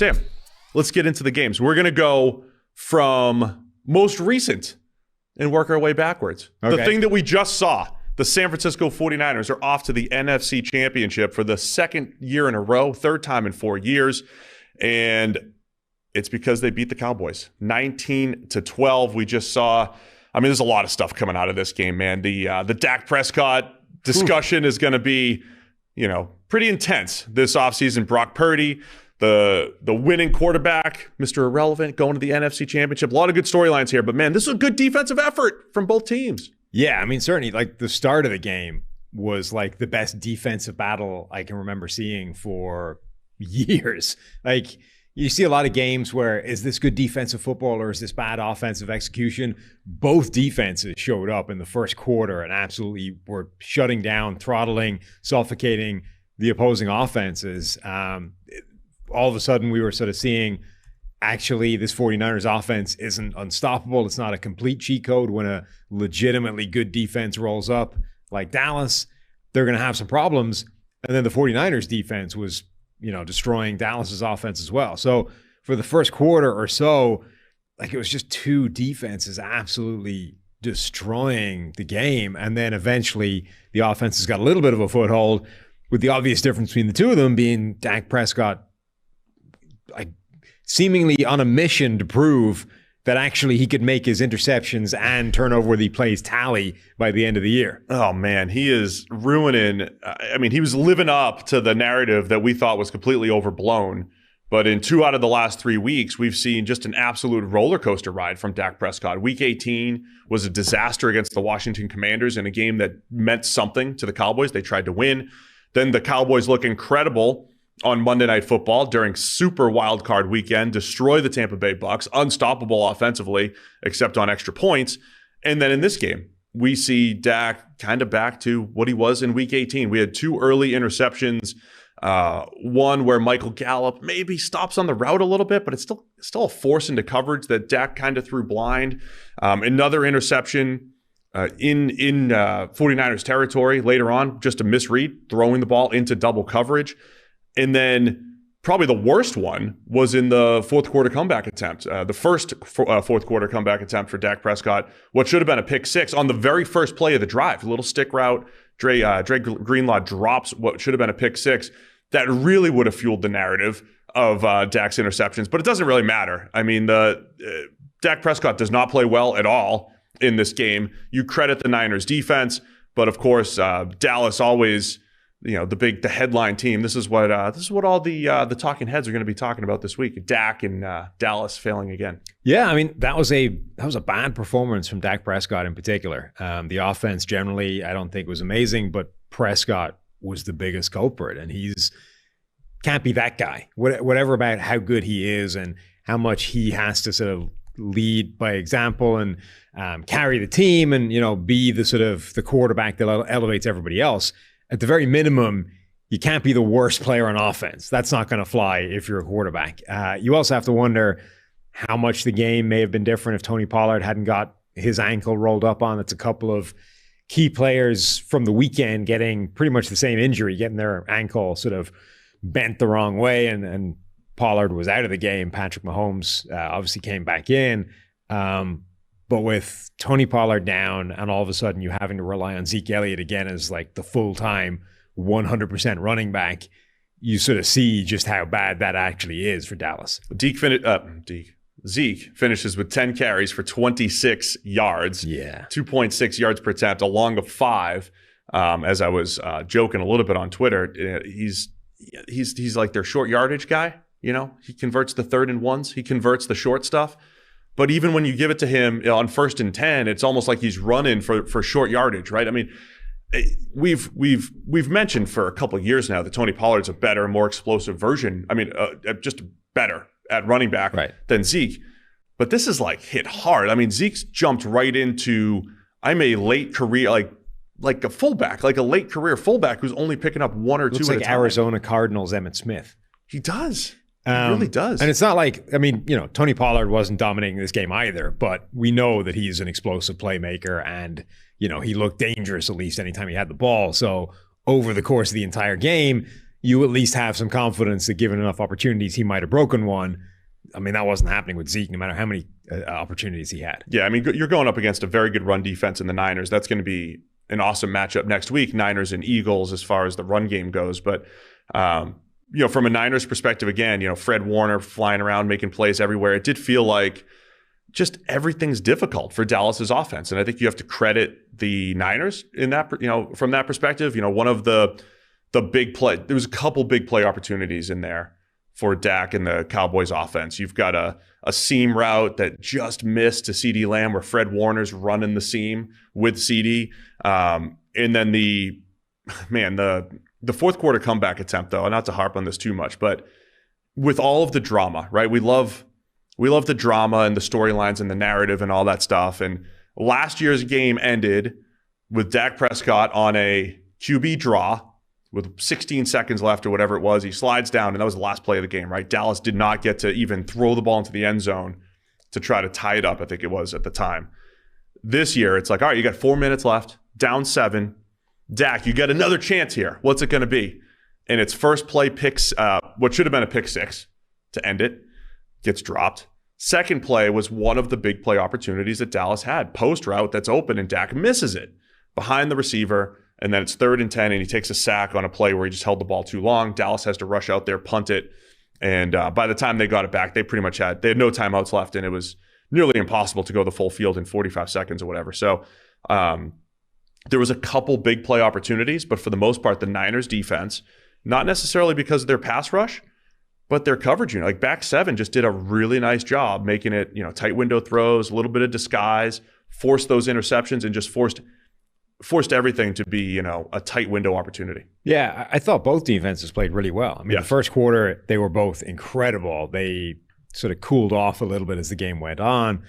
Sam, let's get into the games. We're going to go from most recent and work our way backwards. Okay. The thing that we just saw, the San Francisco 49ers are off to the NFC Championship for the second year in a row, third time in 4 years. And it's because they beat the Cowboys 19-12. We just saw, I mean, there's a lot of stuff coming out of this game, man. The Dak Prescott discussion is going to be, pretty intense this offseason. Brock Purdy, the winning quarterback, Mr. Irrelevant, going to the NFC Championship. A lot of good storylines here, but man, this is a good defensive effort from both teams. Yeah, I mean, certainly, like the start of the game was like the best defensive battle I can remember seeing for years. Like, you see a lot of games where is this good defensive football or is this bad offensive execution? Both defenses showed up in the first quarter and absolutely were shutting down, throttling, suffocating the opposing offenses. All of a sudden, we were sort of seeing, actually, this 49ers offense isn't unstoppable. It's not a complete cheat code. When a legitimately good defense rolls up like Dallas, they're going to have some problems. And then the 49ers defense was, destroying Dallas's offense as well. So for the first quarter or so, like it was just two defenses absolutely destroying the game. And then eventually the offenses got a little bit of a foothold, with the obvious difference between the two of them being Dak Prescott like seemingly on a mission to prove that actually he could make his interceptions and turnover-worthy plays tally by the end of the year. Oh, man, he is ruining. He was living up to the narrative that we thought was completely overblown. But in 2 out of the last 3 weeks, we've seen just an absolute roller coaster ride from Dak Prescott. Week 18 was a disaster against the Washington Commanders in a game that meant something to the Cowboys. They tried to win. Then the Cowboys look incredible on Monday Night Football during super wild card weekend, destroy the Tampa Bay Bucks, unstoppable offensively, except on extra points. And then in this game, we see Dak kind of back to what he was in Week 18. We had 2 early interceptions, one where Michael Gallup maybe stops on the route a little bit, but it's still a force into coverage that Dak kind of threw blind. Another interception in 49ers territory later on, just a misread, throwing the ball into double coverage. And then probably the worst one was in the fourth quarter comeback attempt. The first fourth quarter comeback attempt for Dak Prescott, what should have been a pick six on the very first play of the drive. A little stick route. Dre Greenlaw drops what should have been a pick six. That really would have fueled the narrative of Dak's interceptions, but it doesn't really matter. I mean, Dak Prescott does not play well at all in this game. You credit the Niners defense, but of course, Dallas always, the headline team. This is what all the talking heads are going to be talking about this week. Dak and Dallas failing again. Yeah, I mean that was a bad performance from Dak Prescott in particular. The offense generally, I don't think was amazing, but Prescott was the biggest culprit, and can't be that guy. Whatever about how good he is and how much he has to sort of lead by example and carry the team and be the sort of the quarterback that elevates everybody else. At the very minimum, you can't be the worst player on offense. That's not going to fly if you're a quarterback. You also have to wonder how much the game may have been different if Tony Pollard hadn't got his ankle rolled up on. It's a couple of key players from the weekend getting pretty much the same injury, getting their ankle sort of bent the wrong way, and Pollard was out of the game. Patrick Mahomes obviously came back in. But with Tony Pollard down and all of a sudden you having to rely on Zeke Elliott again as like the full-time 100% running back, you sort of see just how bad that actually is for Dallas. Zeke finishes with 10 carries for 26 yards. Yeah. 2.6 yards per attempt, a long of 5. As I was joking a little bit on Twitter, he's like their short yardage guy. He converts the 3rd and 1s. He converts the short stuff. But even when you give it to him on 1st and 10, it's almost like he's running for short yardage, right? I mean, we've mentioned for a couple of years now that Tony Pollard's a better, more explosive version. I mean, just better at running back than Zeke. But this is like hit hard. I mean, Zeke's jumped right into, I'm a late career, like a fullback, like a late career fullback who's only picking up 1 or 2 at a time. Looks like Arizona Cardinals Emmitt Smith. He does. He really does. And it's not like, Tony Pollard wasn't dominating this game either, but we know that he's an explosive playmaker and, he looked dangerous at least anytime he had the ball. So over the course of the entire game, you at least have some confidence that given enough opportunities, he might have broken one. I mean, that wasn't happening with Zeke, no matter how many opportunities he had. Yeah, I mean, you're going up against a very good run defense in the Niners. That's going to be an awesome matchup next week, Niners and Eagles, as far as the run game goes. But, from a Niners perspective, again, Fred Warner flying around, making plays everywhere. It did feel like just everything's difficult for Dallas's offense. And I think you have to credit the Niners in that, from that perspective. One of the big play, there was a couple big play opportunities in there for Dak and the Cowboys offense. You've got a seam route that just missed to CeeDee Lamb where Fred Warner's running the seam with CeeDee. And then the fourth quarter comeback attempt, though, not to harp on this too much, but with all of the drama, right? We love the drama and the storylines and the narrative and all that stuff. And last year's game ended with Dak Prescott on a QB draw with 16 seconds left or whatever it was. He slides down, and that was the last play of the game, right? Dallas did not get to even throw the ball into the end zone to try to tie it up, I think it was at the time. This year, it's like, all right, you got 4 minutes left, down 7. Dak, you got another chance here. What's it going to be? And it's first play picks, what should have been a pick 6 to end it, gets dropped. Second play was one of the big play opportunities that Dallas had. Post route that's open, and Dak misses it behind the receiver. And then it's 3rd and 10, and he takes a sack on a play where he just held the ball too long. Dallas has to rush out there, punt it. And by the time they got it back, they had no timeouts left, and it was nearly impossible to go the full field in 45 seconds or whatever. So there was a couple big play opportunities, but for the most part, the Niners defense, not necessarily because of their pass rush, but their coverage unit, like back 7 just did a really nice job making it, tight window throws, a little bit of disguise, forced those interceptions, and just forced everything to be, a tight window opportunity. Yeah, I thought both defenses played really well. I mean, The first quarter, they were both incredible. They sort of cooled off a little bit as the game went on.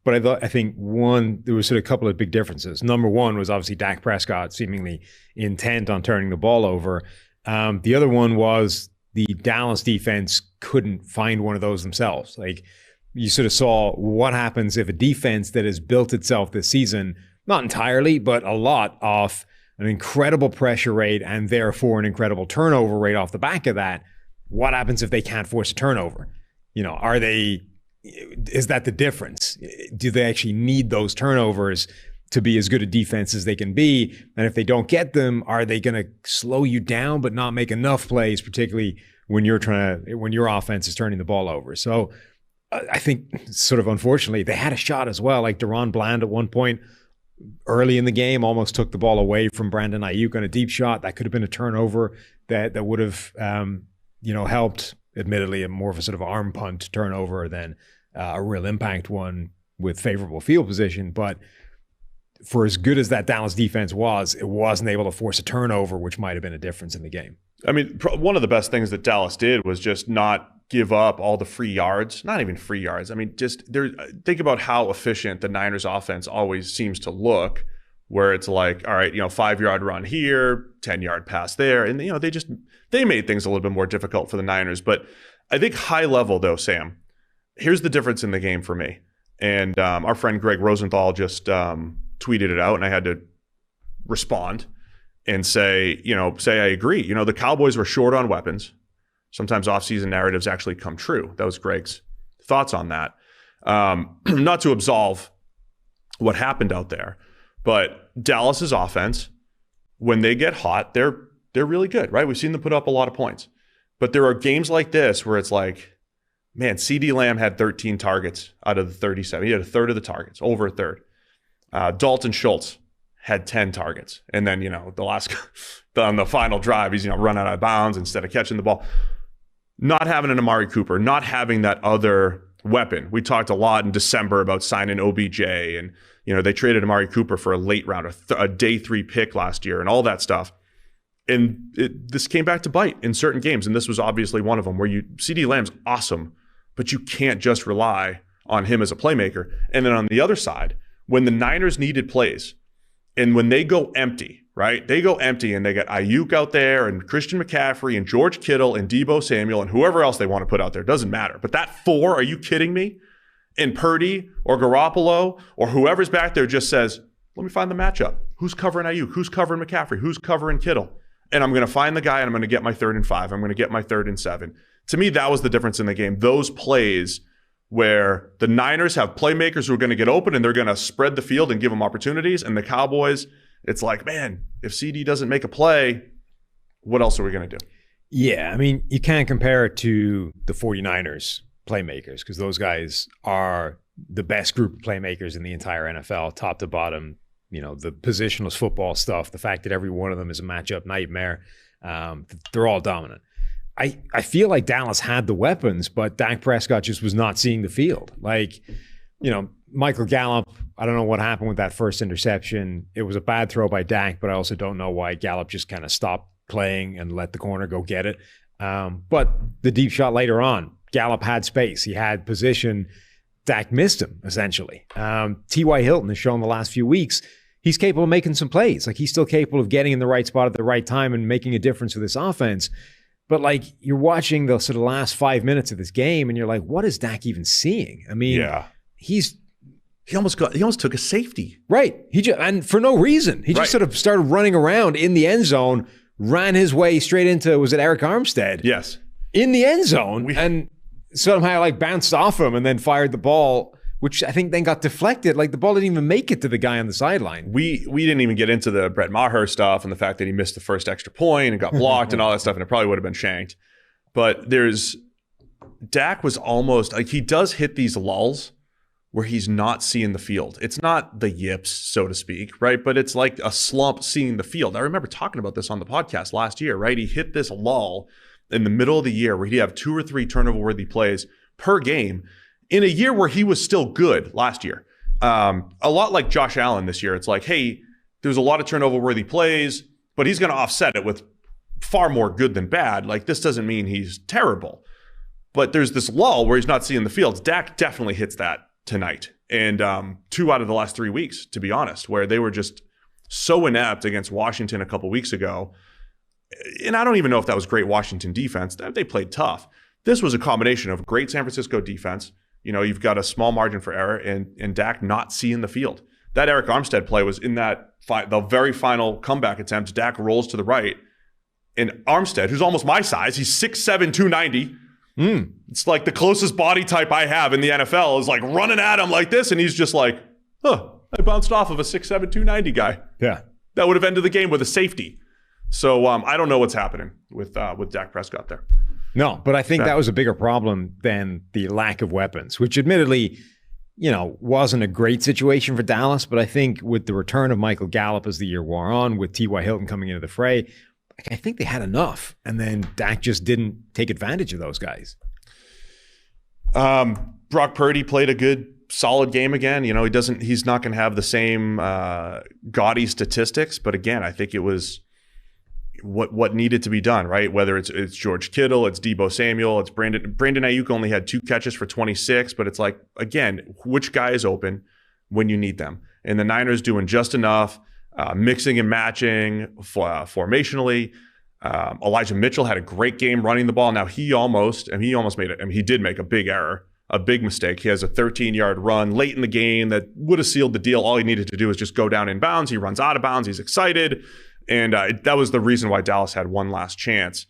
But I think there was sort of a couple of big differences. Number one was obviously Dak Prescott seemingly intent on turning the ball over. The other one was the Dallas defense couldn't find one of those themselves. Like, you sort of saw what happens if a defense that has built itself this season, not entirely, but a lot, off an incredible pressure rate and therefore an incredible turnover rate off the back of that. What happens if they can't force a turnover? Is that the difference? Do they actually need those turnovers to be as good a defense as they can be? And if they don't get them, are they going to slow you down but not make enough plays, particularly when your offense is turning the ball over? So I think sort of unfortunately, they had a shot as well. Like Deron Bland at one point early in the game almost took the ball away from Brandon Ayuk on a deep shot. That could have been a turnover that would have helped. Admittedly, more of a sort of arm punt turnover than a real impact one with favorable field position. But for as good as that Dallas defense was, it wasn't able to force a turnover, which might have been a difference in the game. I mean, one of the best things that Dallas did was just not give up all the free yards, not even free yards. I mean, think about how efficient the Niners offense always seems to look, where it's like, all right, 5-yard run here, 10-yard pass there. And, they made things a little bit more difficult for the Niners. But I think high level though, Sam, here's the difference in the game for me. And our friend Greg Rosenthal just tweeted it out, and I had to respond and say I agree. The Cowboys were short on weapons. Sometimes offseason narratives actually come true. That was Greg's thoughts on that. Not to absolve what happened out there, but Dallas's offense, when they get hot, they're really good, right? We've seen them put up a lot of points. But there are games like this where it's like, man, CeeDee Lamb had 13 targets out of the 37. He had a third of the targets, over a third. Dalton Schultz had 10 targets. And then, on the final drive, he's, run out of bounds instead of catching the ball. Not having an Amari Cooper, not having that other weapon. We talked a lot in December about signing OBJ, and, they traded Amari Cooper for a late round, a day 3 pick last year and all that stuff. And this came back to bite in certain games. And this was obviously one of them where CeeDee Lamb's awesome, but you can't just rely on him as a playmaker. And then on the other side, when the Niners needed plays and when they go empty, right? They go empty and they got Ayuk out there and Christian McCaffrey and George Kittle and Deebo Samuel and whoever else they want to put out there. Doesn't matter. But that 4, are you kidding me? And Purdy or Garoppolo or whoever's back there just says, let me find the matchup. Who's covering Ayuk? Who's covering McCaffrey? Who's covering Kittle? and I'm going to find the guy and I'm going to get my 3rd and 5. I'm going to get my 3rd and 7. To me, that was the difference in the game. Those plays where the Niners have playmakers who are going to get open and they're going to spread the field and give them opportunities. And the Cowboys, it's like, man, if CD doesn't make a play, what else are we going to do? Yeah, I mean, you can't compare it to the 49ers playmakers because those guys are the best group of playmakers in the entire NFL, top to bottom. You know, the positionless football stuff, the fact that every one of them is a matchup nightmare, they're all dominant. I feel like Dallas had the weapons, but Dak Prescott just was not seeing the field. Like, you know, Michael Gallup, I don't know what happened with that first interception. It was a bad throw by Dak, but I also don't know why Gallup just kind of stopped playing and let the corner go get it. But the deep shot later on, Gallup had space. He had position. Dak missed him, essentially. T.Y. Hilton has shown the last few weeks he's capable of making some plays. Like, he's still capable of getting in the right spot at the right time and making a difference for this offense. But, like, you're watching the sort of last 5 minutes of this game, and you're like, what is Dak even seeing? I mean, he almost took a safety. Right. And for no reason. He just sort of started running around in the end zone, ran his way straight into, was it Eric Armstead? Yes. In the end zone, and somehow, like, bounced off him and then fired the ball, which I think then got deflected. Like, the ball didn't even make it to the guy on the sideline. We didn't even get into the Brett Maher stuff and the fact that he missed the first extra point and got blocked and all that stuff, and it probably would have been shanked. But Dak was almost, like, he does hit these lulls where he's not seeing the field. It's not the yips, so to speak, right? But it's like a slump seeing the field. I remember talking about this on the podcast last year, right? He hit this lull in the middle of the year where he'd have 2 or 3 turnover-worthy plays per game in a year where he was still good last year. A lot like Josh Allen this year. It's like, hey, there's a lot of turnover-worthy plays, but he's going to offset it with far more good than bad. Like, this doesn't mean he's terrible. But there's this lull where he's not seeing the field. Dak definitely hits that tonight. And 2 out of the last 3 weeks, to be honest, where they were just so inept against Washington a couple weeks ago. And I don't even know if that was great Washington defense. They played tough. This was a combination of great San Francisco defense. You know, you've got a small margin for error, and Dak not seeing the field. That Eric Armstead play was in that the very final comeback attempt. Dak rolls to the right, and Armstead, who's almost my size, he's 6'7", 290. It's like the closest body type I have in the NFL is like running at him like this, and he's just like, I bounced off of a 6'7", 290 guy. Yeah. That would have ended the game with a safety. So I don't know what's happening with Dak Prescott there. No, but I think that was a bigger problem than the lack of weapons, which admittedly, you know, wasn't a great situation for Dallas. But I think with the return of Michael Gallup as the year wore on, with T.Y. Hilton coming into the fray, I think they had enough. And then Dak just didn't take advantage of those guys. Brock Purdy played a good, solid game again. You know, he's not going to have the same gaudy statistics. But again, I think it was what needed to be done, right? Whether it's George Kittle, it's Deebo Samuel, it's Brandon Ayuk only had 2 catches for 26, but it's like, again, which guy is open when you need them? And the Niners doing just enough, mixing and matching formationally. Elijah Mitchell had a great game running the ball. Now he did make a big error, a big mistake. He has a 13-yard run late in the game that would have sealed the deal. All he needed to do was just go down in bounds. He runs out of bounds. He's excited. And that was the reason why Dallas had one last chance,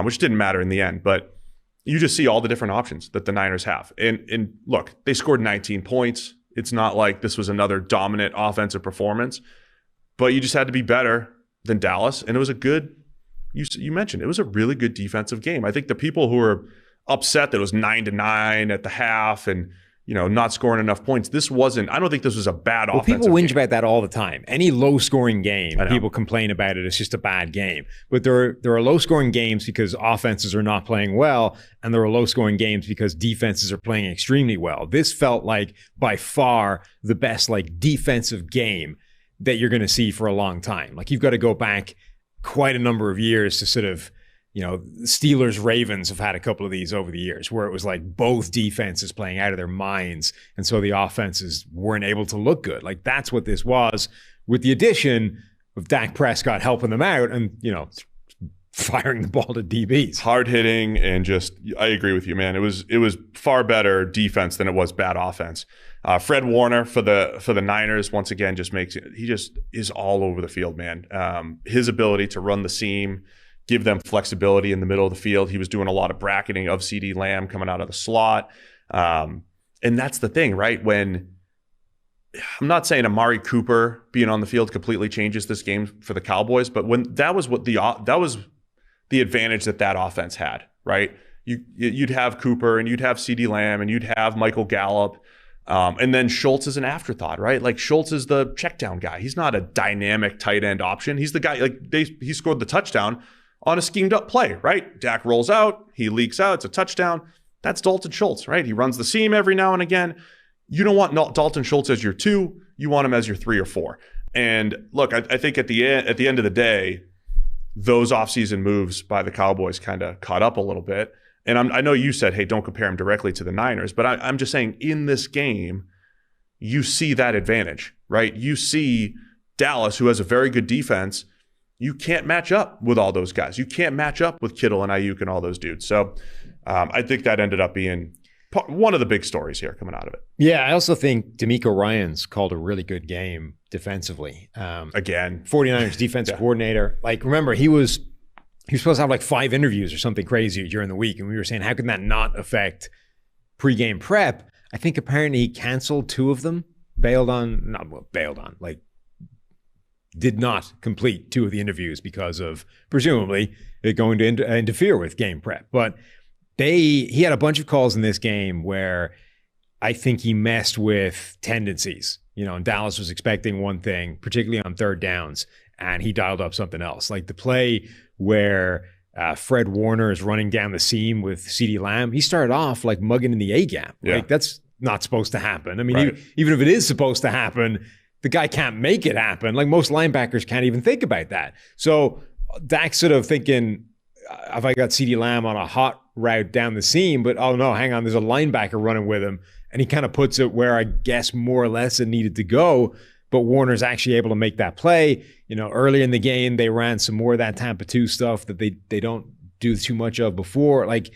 which didn't matter in the end. But you just see all the different options that the Niners have. And look, they scored 19 points. It's not like this was another dominant offensive performance. But you just had to be better than Dallas. And it was a good, you mentioned, it was a really good defensive game. I think the people who were upset that it was 9-9 at the half and, you know, not scoring enough points. I don't think this was a bad offensive game. People whinge about that all the time. Any low-scoring game, people complain about it. It's just a bad game. But there are low-scoring games because offenses are not playing well, and there are low-scoring games because defenses are playing extremely well. This felt like by far the best defensive game that you're going to see for a long time. Like, you've got to go back quite a number of years to sort of, you know, Steelers, Ravens have had a couple of these over the years where it was like both defenses playing out of their minds. And so the offenses weren't able to look good. Like, that's what this was, with the addition of Dak Prescott helping them out and, you know, firing the ball to DBs. Hard hitting and just, I agree with you, man. It was far better defense than it was bad offense. Fred Warner for the Niners, once again, he just is all over the field, man. His ability to run the seam, give them flexibility in the middle of the field. He was doing a lot of bracketing of CeeDee Lamb coming out of the slot. And that's the thing, right? When I'm not saying Amari Cooper being on the field completely changes this game for the Cowboys, but when that was the advantage that offense had, right? You'd have Cooper and you'd have CeeDee Lamb and you'd have Michael Gallup. And then Schultz is an afterthought, right? Like Schultz is the check down guy. He's not a dynamic tight end option. He's the guy, he scored the touchdown on a schemed up play, right? Dak rolls out, he leaks out, it's a touchdown. That's Dalton Schultz, right? He runs the seam every now and again. You don't want Dalton Schultz as your 2, you want him as your 3 or 4. And look, I think at the end of the day, those offseason moves by the Cowboys kind of caught up a little bit. And I know you said, hey, don't compare him directly to the Niners, but I'm just saying in this game, you see that advantage, right? You see Dallas, who has a very good defense. You can't match up with all those guys. You can't match up with Kittle and Ayuk and all those dudes. So I think that ended up being one of the big stories here coming out of it. Yeah, I also think D'Amico Ryans called a really good game defensively. Again. 49ers defense coordinator. Like, remember, he was supposed to have like 5 interviews or something crazy during the week. And we were saying, how can that not affect pregame prep? I think apparently he canceled 2 of them, did not complete 2 of the interviews because of presumably it going to interfere with game prep. But he had a bunch of calls in this game where I think he messed with tendencies. And Dallas was expecting one thing, particularly on third downs, and he dialed up something else. Like the play where Fred Warner is running down the seam with CeeDee Lamb, he started off like mugging in the A-gap. Yeah. Like that's not supposed to happen. I mean, right. Even if it is supposed to happen, the guy can't make it happen. Like most linebackers can't even think about that. So Dak's sort of thinking, have I got CeeDee Lamb on a hot route down the seam, but oh no, hang on, there's a linebacker running with him. And he kind of puts it where I guess more or less it needed to go. But Warner's actually able to make that play. Early in the game, they ran some more of that Tampa 2 stuff that they don't do too much of before. Like,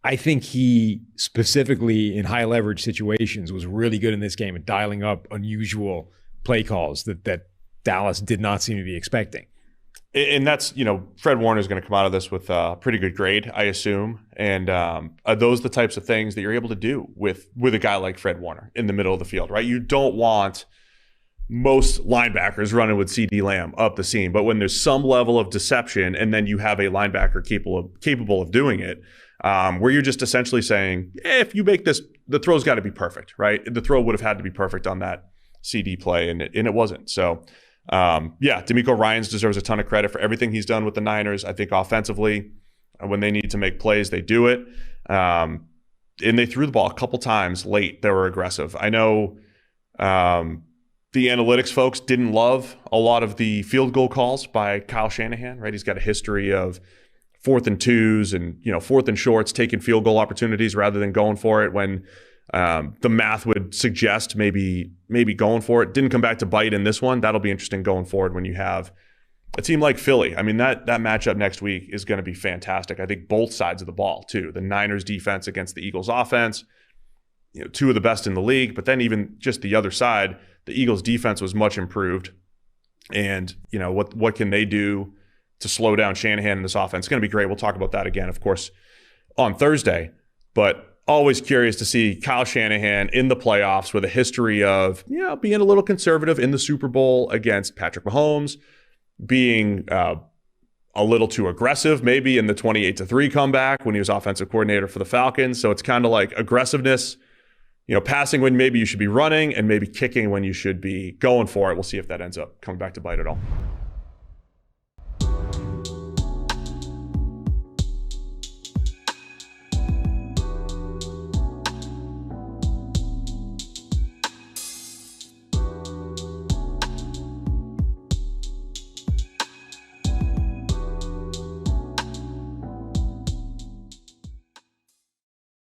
I think he specifically in high leverage situations was really good in this game at dialing up unusual play calls that Dallas did not seem to be expecting. And that's, Fred Warner's going to come out of this with a pretty good grade, I assume. And are those the types of things that you're able to do with a guy like Fred Warner in the middle of the field, right? You don't want most linebackers running with CeeDee Lamb up the seam, but when there's some level of deception and then you have a linebacker capable of doing it, where you're just essentially saying, if you make this, the throw's got to be perfect, right? The throw would have had to be perfect on that CD play, and it wasn't. So, D'Amico Ryans deserves a ton of credit for everything he's done with the Niners. I think offensively, when they need to make plays, they do it. And they threw the ball a couple times late. They were aggressive. I know the analytics folks didn't love a lot of the field goal calls by Kyle Shanahan, right? He's got a history of 4th and 2s and 4th and shorts, taking field goal opportunities rather than going for it when the math would suggest maybe going for it. Didn't come back to bite in this one. That'll be interesting going forward when you have a team like Philly. I mean, that matchup next week is going to be fantastic. I think both sides of the ball too. The Niners defense against the Eagles offense, 2 of the best in the league, but then even just the other side, the Eagles defense was much improved. And what can they do to slow down Shanahan in this offense? It's going to be great. We'll talk about that again, of course, on Thursday, but always curious to see Kyle Shanahan in the playoffs with a history of, being a little conservative in the Super Bowl against Patrick Mahomes, being a little too aggressive, maybe in the 28-3 comeback when he was offensive coordinator for the Falcons. So it's kind of like aggressiveness, passing when maybe you should be running and maybe kicking when you should be going for it. We'll see if that ends up coming back to bite at all.